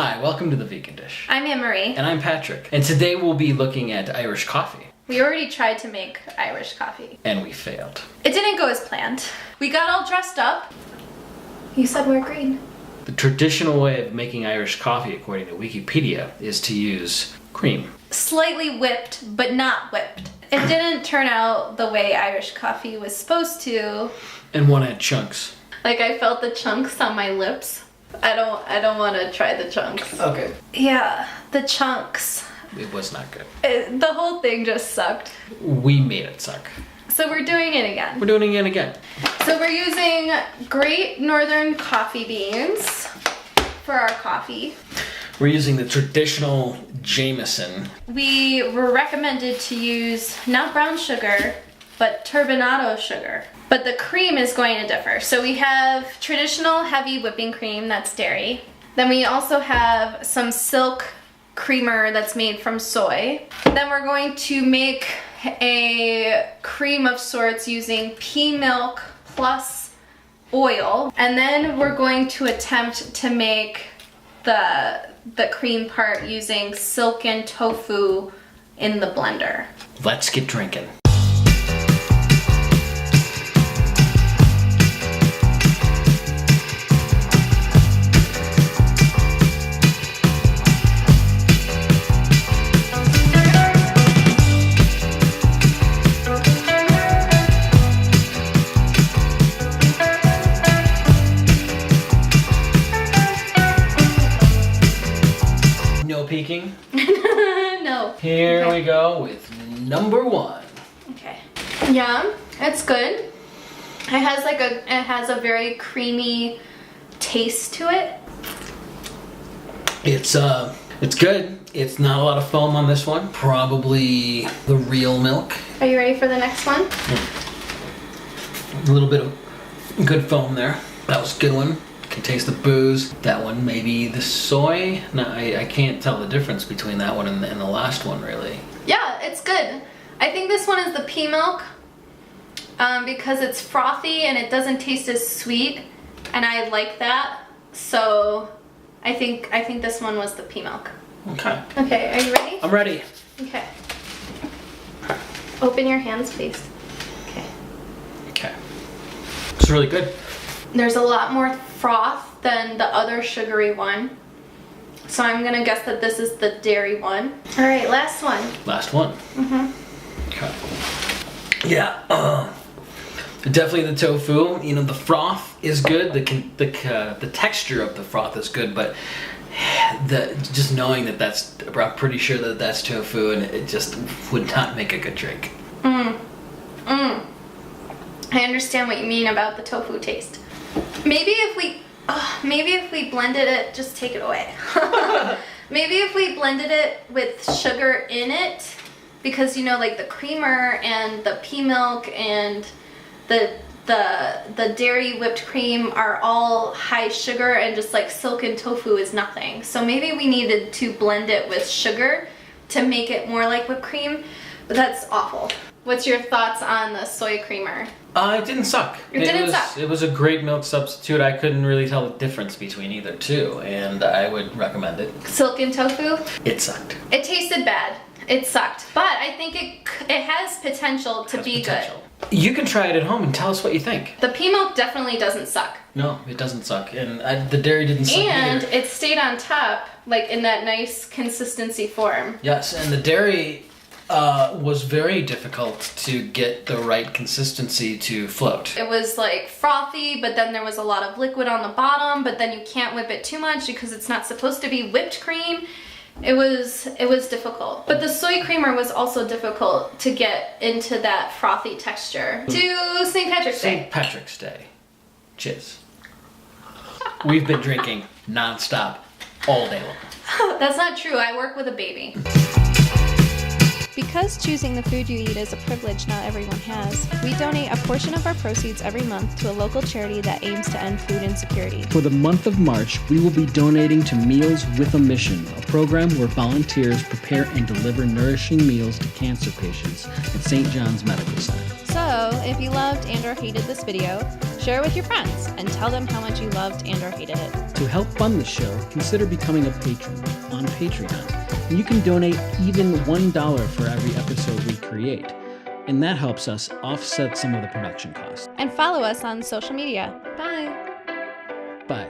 Hi, welcome to The Vegan Dish. I'm Anne-Marie. And I'm Patrick. And today we'll be looking at Irish coffee. We already tried to make Irish coffee. And we failed. It didn't go as planned. We got all dressed up. You said we're green. The traditional way of making Irish coffee, according to Wikipedia, is to use cream. Slightly whipped, but not whipped. It didn't turn out the way Irish coffee was supposed to. And one had chunks. Like I felt the chunks on my lips. I don't want to try the chunks. Okay. Yeah, the chunks. It was not good. The whole thing just sucked. We made it suck. So we're doing it again. We're doing it again. So we're using Great Northern coffee beans for our coffee. We're using the traditional Jameson. We were recommended to use not brown sugar, but turbinado sugar. But the cream is going to differ. So we have traditional heavy whipping cream, that's dairy. Then we also have some silk creamer that's made from soy. Then we're going to make a cream of sorts using pea milk plus oil. And then we're going to attempt to make the cream part using silken tofu in the blender. Let's get drinking. No peeking? No. Here we go with number one. Okay. Yeah, it's good. It has a very creamy taste to it. It's good. It's not a lot of foam on this one. Probably the real milk. Are you ready for the next one? A little bit of good foam there. That was a good one. Can taste the booze. That one maybe the soy. No, I can't tell the difference between that one and the last one really. Yeah, it's good. I think this one is the pea milk because it's frothy and it doesn't taste as sweet, and I like that. So I think this one was the pea milk. Okay. Okay, are you ready? I'm ready. Okay. Open your hands, please. Okay. Okay. It's really good. There's a lot more froth than the other sugary one. So I'm gonna guess that this is the dairy one. All right, last one. Last one. Okay. Yeah. Definitely the tofu. You know, the froth is good. The texture of the froth is good, but just knowing that I'm pretty sure that that's tofu, and it just would not make a good drink. I understand what you mean about the tofu taste. Maybe if we blended it, just take it away. Maybe if we blended it with sugar in it, because you know, like the creamer and the pea milk and the dairy whipped cream are all high sugar, and just like silken tofu is nothing. So maybe we needed to blend it with sugar to make it more like whipped cream, but that's awful. What's your thoughts on the soy creamer? It didn't suck. It didn't suck. It was a great milk substitute. I couldn't really tell the difference between either two, and I would recommend it. Silken tofu? It sucked. It tasted bad. It sucked. But I think it has potential to be good. You can try it at home and tell us what you think. The pea milk definitely doesn't suck. No, it doesn't suck. And the dairy didn't suck And either. it stayed on top, like in that nice consistency form. Yes, and the dairy was very difficult to get the right consistency to float. It was like frothy, but then there was a lot of liquid on the bottom, but then you can't whip it too much because it's not supposed to be whipped cream. It was difficult. But the soy creamer was also difficult to get into that frothy texture. To St. Patrick's Day. St. Patrick's Day. Cheers. We've been drinking non-stop all day long. That's not true. I work with a baby. Because choosing the food you eat is a privilege not everyone has, we donate a portion of our proceeds every month to a local charity that aims to end food insecurity. For the month of March, we will be donating to Meals with a Mission, a program where volunteers prepare and deliver nourishing meals to cancer patients at St. John's Medical Center. So, So, if you loved and or hated this video, share it with your friends and tell them how much you loved and or hated it. To help fund the show, consider becoming a patron on Patreon. And you can donate even $1 for every episode we create. And that helps us offset some of the production costs. And follow us on social media. Bye. Bye.